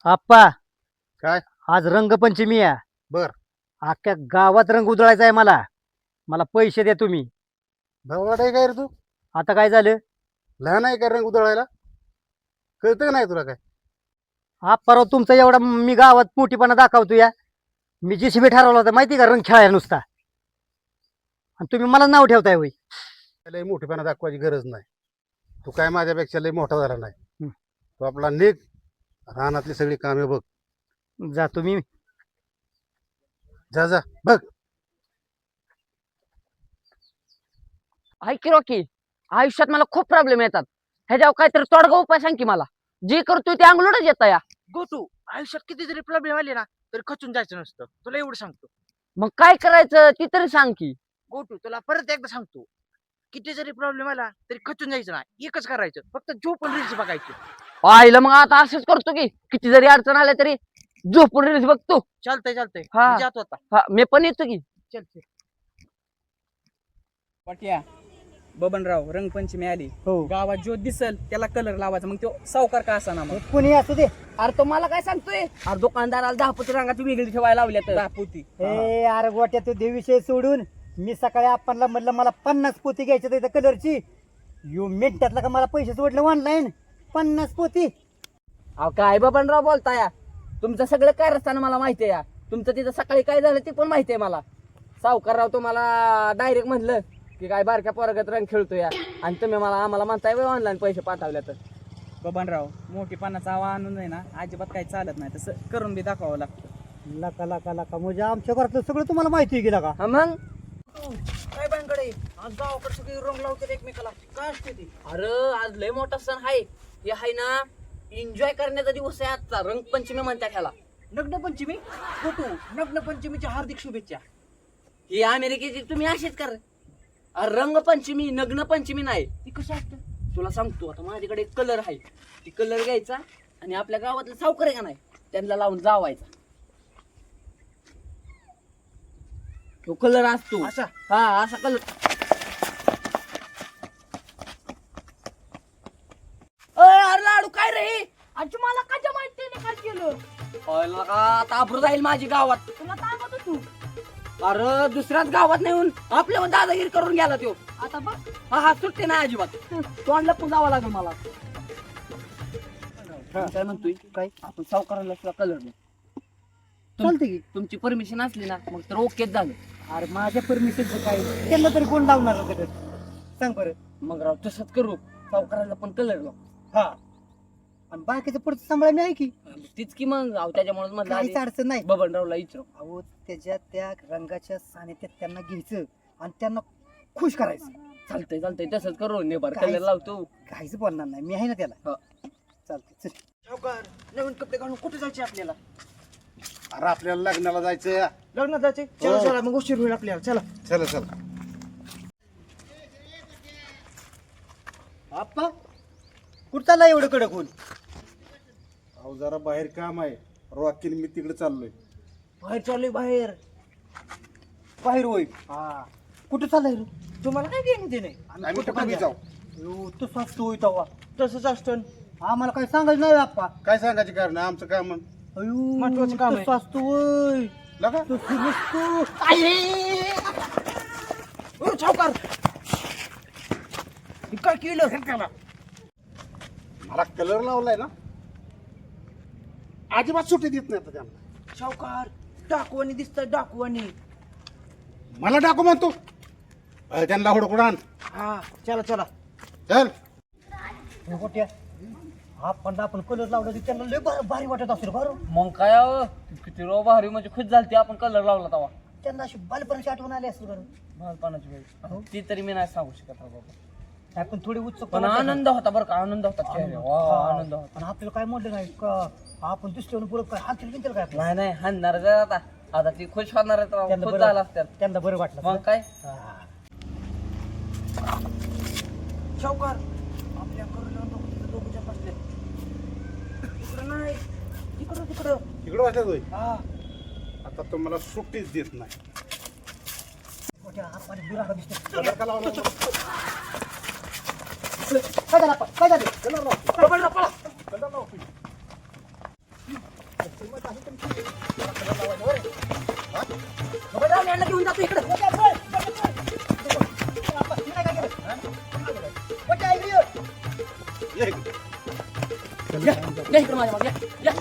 आप्पा काय? आज रंगपंचमी आहे. बर. अख्ख्या गावात रंग उधळायचा आहे मला. मला पैसे द्या तुम्ही. भाववाड आहे काय रे तू? आता काय झालं? लहान आहे का रंग उधळायला? कळतं का नाही तुला काय? आप्पा राव तुमचा एवढा मी गावात मोठीपणा दाखवतो या. मी JCB ठरवला होता माहिती का रंग खेळायला नुसता. आणि तुम्ही मला नाव ठेवताय होय. लय मोठेपणा दाखवायची गरज नाही. तू काय माझ्यापेक्षा लय मोठा झाला नाही. हं. तू आपला निघ, रानातली सगळी कामे बघ. जा तुम्ही. जा जा बघ. ऐक की रॉकी, आयुष्यात मला खूप प्रॉब्लेम येतात. ह्याच्यावर काहीतरी तोडगा उपाय सांग की मला. जे करतोय ते अंगलोडच येत या. गोटू, आयुष्यात किती जरी प्रॉब्लेम आले ना तरी खचून जायचं नसतं. तुला एवढं सांगतो. मग काय करायचं ती तरी सांग की. गोटू, तुला परत एकदा सांगतो, किती जरी प्रॉब्लेम आला तरी खचून जायचं नाही. एकच करायचं, फक्त झोपून रील्स बघायची. पाहिलं मग आता असंच करतो की किती जरी अडचण आल्या तरी झोपून रील्स बघतो. चालतंय चालतंय, हा. मी जातो आता. हा, मी पण येतो की. चल चल. पट्या बबनराव रंगपंचमी आली. हो. गावात जो दिसल त्याला कलर लावायचा. मग तो सावकार का असा ना मग कुणी असू दे. अरे तो मला काय सांगतोय? अरे दुकानदाराला 10 पती रंगाची वेगळी ठेवायला लावल्या तर. दापोती. ए अरे गोट्या तू देविषयी सोडून मी सकाळी आपणला म्हणलं मला 50 पोती घ्यायच्या इथं कलरची. यू मिनिटातला का मला पैसे सोडले ऑनलाईन 50 पोती. अहो काय बबनराव बोलताय या? तुमचं सगळं काय रस्त्यानं मला माहिती आहे या. तुमचं तिथं सकाळी काय झालं ते पण माहिती आहे मला. सावकारराव तुम्हाला डायरेक्ट म्हणलं की काय बारक्या पोरगत रंग खेळतोय या. आणि तुम्ही आम्हाला म्हणताय ऑनलाईन पैसे पाठवल्या तर. बबनराव मोठीपणाचा आनंद आहे ना अजिबात काही चालत नाही. तसं करून बी दाखवावं लागतं. लका लका लका म्हणजे आमच्या घरातलं सगळं तुम्हाला माहिती गेला का? हा मग काय बांगडे, आज गावाकडे सगळी रंग लावतात एकमेकाला. काय असते ती? अरे आज लय मोठा सण आहे. हे आहे ना एन्जॉय करण्याचा दिवस आहे आजचा. रंगपंचमी म्हणतात ह्याला. नग्न पंचमी. गोटू, नग्न पंचमीच्या हार्दिक शुभेच्छा. ही अमेरिकेची तुम्ही अशीच कर. अरे रंगपंचमी नग्न पंचमी नाही. ती कसं असतं? तुला सांगतो आता माझ्याकडे एक कलर आहे. ती कलर घ्यायचा आणि आपल्या गावातले सावकार आहे का नाही त्यांना लावून जावायचा. तो कलर असतो असा? हा असा कलर. अरे लाडू काय रे? आज मला काय माहिती काय केलं पहिला का आता आबरू जाईल माझी गावात. तुला सांगत तू अरे दुसऱ्याच गावात नेऊन आपल्या दादागिरी करून गेला तो. आता बघ. हा हा सुट्टी नाही अजिबात. तोंडला पण जावं लागेल मला. काय म्हणतोय काय? आपण सावकाराला सुद्धा कलर नाही. चालते की. तुमची परमिशन असली ना मग तर ओकेच झालं. अरे माझ्या परमिशनचं काय त्यांना तरी कोण लावणार होतं? सांग बरं. मग राव तसंच करू. सावकाराला पण कलर लाव. हा आणि बाकीचं पुढचं सांभाळ मी आहे की. तीच की मग त्याच्यामुळे काहीच म्हणलं अडचण नाही. बबनरावला विचारू. अहो त्याच्या त्या रंगाच्या सानिध्यात त्यांना घ्यायचं आणि त्यांना खुश करायचं. चालतंय चालतंय तसंच करू. नेबार काय? कलर लावतो. काहीच बोलणार नाही मी आहे ना त्याला. हा. चालतंय चल. सावकार, नवीन कपडे घालून कुठे जायचे आपल्याला? अरे आपल्याला लग्नाला जायचं. लग्नात जायचे. चला चला, मग उशीर होईल आपल्याला. चला. चला चला. आप्पा कुठं चालला एवढं कडक होऊन? अहो जरा बाहेर काम आहे. रॉकीन मी तिकडे चाललोय. बाहेर चाललोय बाहेर. बाहेर होय. हा कुठं चाललाय रे? तुम्हाला काय घेणं ते नाही. आम्ही कुठं बी जाऊ. अयो, तो स्वस्त होय तवा. तसंच असतं. आम्हाला काही सांगायचं नाही आप्पा. काय सांगायचे कारण आमचं काम म्हण. अयो महत्वाचं काम आहे. स्वस्त होय. लगा तो फिरतो. ओ सावकार, हे काय केलं? त्याला मला कलर लावलाय ना अजिबात सुट्टी देत नाही आता त्यांना. सावकार, डाकवानी दिसतंय डाकवानी. मला टाकू म्हणतो. त्यांना हुडकून आण. हा चला चला. चल. गोट्या आपण कलर लावला की त्यांना लय भारी वाटत असेल बरं. मग काय अहो, किती रो भारी म्हणजे खुश झालती आपण कलर लावला तेव्हा. त्यांना अशी बालपणाची आठवण आली असेल बरं. बालपणाची वेळ ती तरी मी नाही सांगू शकत राव बाबा. आपण थोडी उत्सुक पण आनंद होता बरं का. आनंद होता चेहऱ्यावर. वा, आनंद होता. आणि आपल्याला काय म्हणलं नाही का आपण दुसऱ्यावर पुरं काय हातील बिंतील काय आपलं? नाही नाही हाणणार जर आता. आता ती खुश होणार आहेत राव. त्यांना खुश बरं झाला असत्यात. त्यांना बरं वाटलं. मग काय हा. सावकार, आपल्या करोना दोघं बसले. इकडं नाही, इकडं तिकडं. इकडे वाटत होय. हा. आता तुम्हाला सुट्टीच देत नाही. गोट्या आपण बिराडा दिसतो. कलर का लावला? काय झालं आपण? काय झालं? कलर लाव. बबनराव, पळा. कलर लाव. बबनराव, मी यांना घेऊन जातो इकडं. या इकडं माझ्या मागे, या.